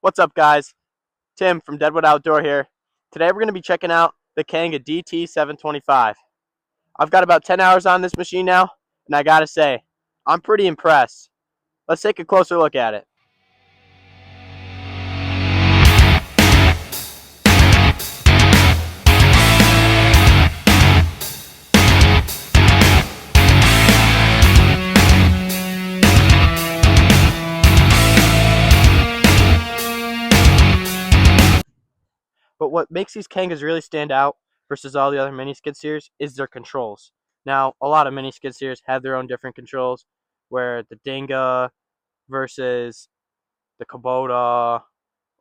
What's up, guys? Tim from Deadwood Outdoor here. Today we're going to be checking out the Kanga DT725. I've got about 10 hours on this machine now, and I gotta say, I'm pretty impressed. Let's take a closer look at it. But what makes these Kangas really stand out versus all the other mini skid steers is their controls. Now, a lot of mini skid steers have their own different controls, where the Dinga versus the Kubota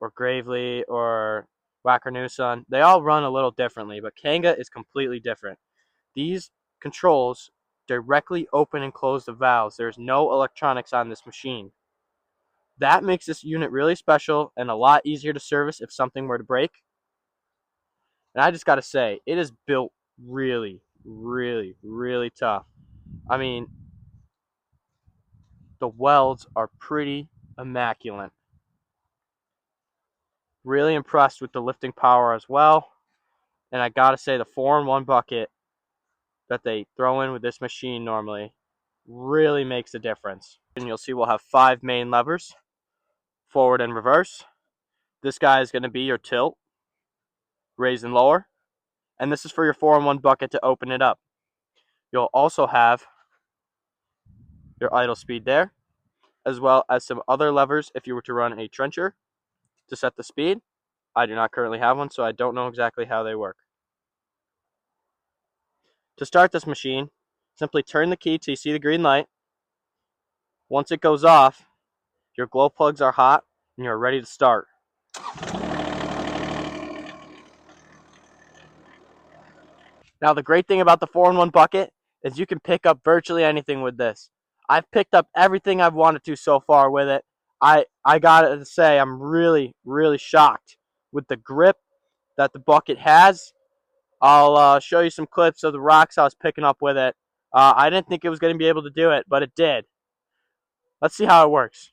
or Gravely or Wackernuson, they all run a little differently, but Kanga is completely different. These controls directly open and close the valves. There's no electronics on this machine. That makes this unit really special and a lot easier to service if something were to break. And I just got to say, it is built really, really tough. I mean, the welds are pretty immaculate. Really impressed with the lifting power as well. And I got to say, the 4-in-1 bucket that they throw in with this machine normally really makes a difference. And you'll see we'll have 5 main levers, forward and reverse. This guy is going to be your tilt, raise and lower. And this is for your 4-in-1 bucket to open it up. You'll also have your idle speed there, as well as some other levers if you were to run a trencher to set the speed. I do not currently have one, so I don't know exactly how they work. To start this machine, simply turn the key till you see the green light. Once it goes off, your glow plugs are hot and you're ready to start. Now, the great thing about the 4-in-1 bucket is you can pick up virtually anything with this. I've picked up everything I've wanted to so far with it. I gotta say, I'm really shocked with the grip that the bucket has. I'll show you some clips of the rocks I was picking up with it. I didn't think it was going to be able to do it, but it did. Let's see how it works.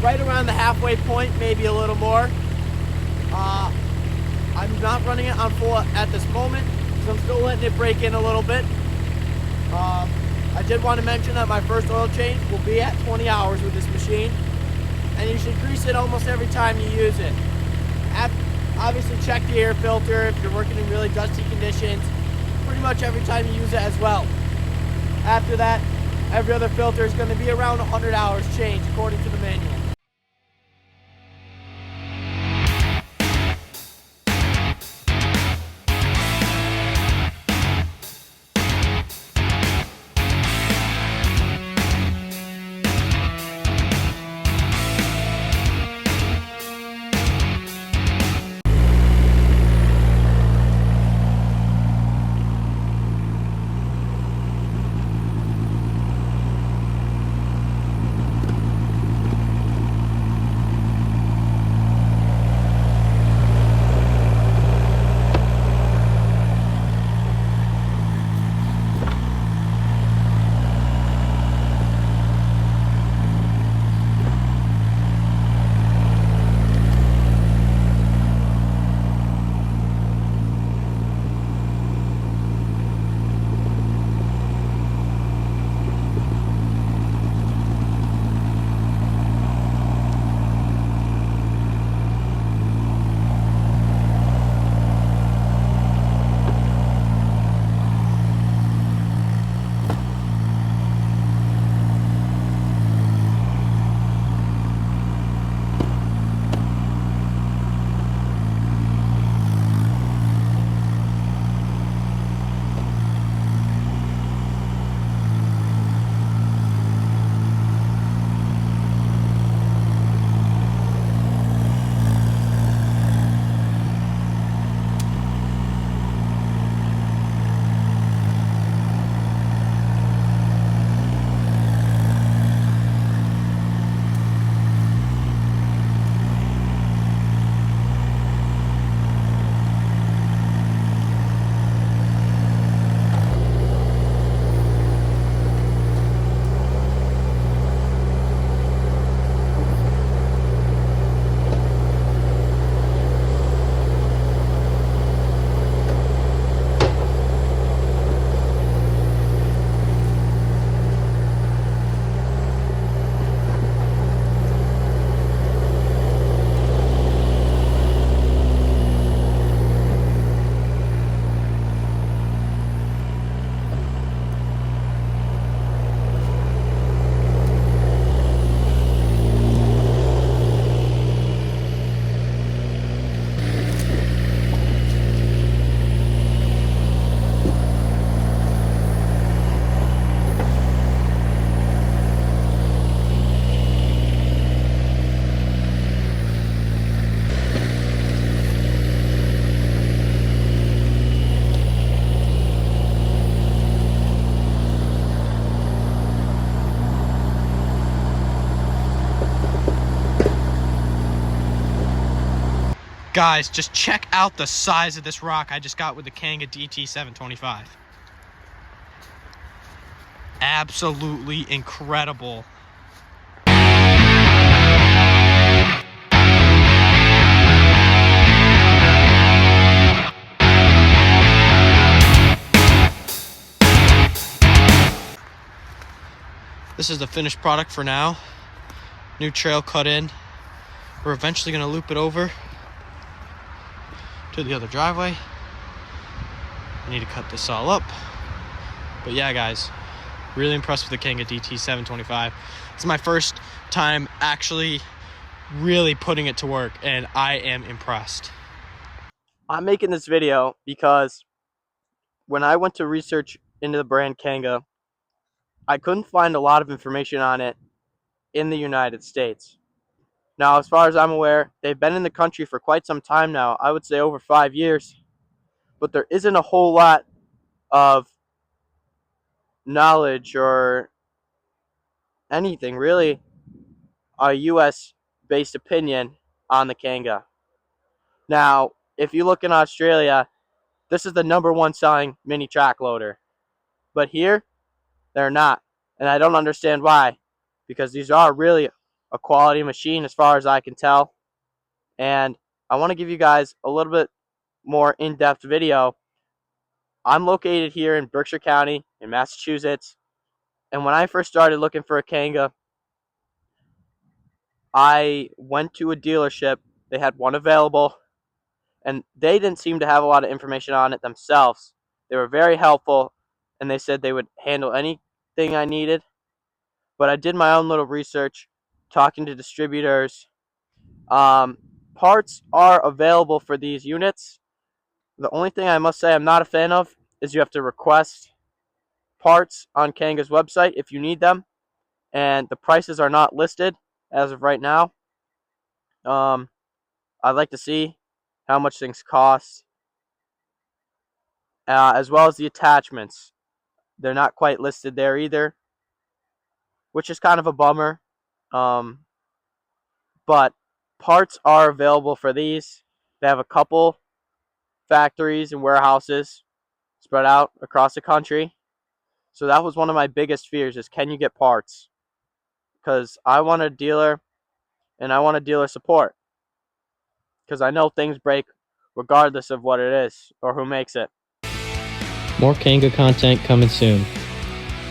right around the halfway point, maybe a little more. I'm not running it on full at this moment, because I'm still letting it break in a little bit. I did want to mention that my first oil change will be at 20 hours with this machine, and you should grease it almost every time you use it. Obviously check the air filter if you're working in really dusty conditions, pretty much every time you use it as well. After that, every other filter is going to be around 100 hours change according to the manual. Guys, just check out the size of this rock I just got with the Kanga DT725. Absolutely incredible. This is the finished product for now. New trail cut in. We're eventually going to loop it over to the other driveway. I need to cut this all up. But yeah, guys, really impressed with the Kanga DT725. It's my first time actually really putting it to work, and I am impressed. I'm making this video because when I went to research into the brand Kanga, I couldn't find a lot of information on it in the United States. Now, as far as I'm aware, they've been in the country for quite some time now. I would say over 5 years. But there isn't a whole lot of knowledge or anything, really, a US-based opinion on the Kanga. Now, if you look in Australia, this is the #1 selling mini track loader. But here, they're not. And I don't understand why. Because these are really a quality machine as far as I can tell. And I want to give you guys a little bit more in-depth video. I'm located here in Berkshire County in Massachusetts, and when I first started looking for a Kanga, I went to a dealership. They had one available, and they didn't seem to have a lot of information on it themselves. They were very helpful, and they said they would handle anything I needed. But I did my own little research, talking to distributors. Parts are available for these units. The only thing I must say I'm not a fan of is you have to request parts on Kanga's website if you need them, and the prices are not listed as of right now. I'd like to see how much things cost, as well as the attachments. They're not quite listed there either, which is kind of a bummer. But parts are available for these. They have a couple factories and warehouses spread out across the country. So that was one of my biggest fears, is can you get parts? Because I want a dealer, and I want a dealer support. Because I know things break regardless of what it is or who makes it. More Kanga content coming soon.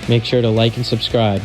Make sure to like and subscribe.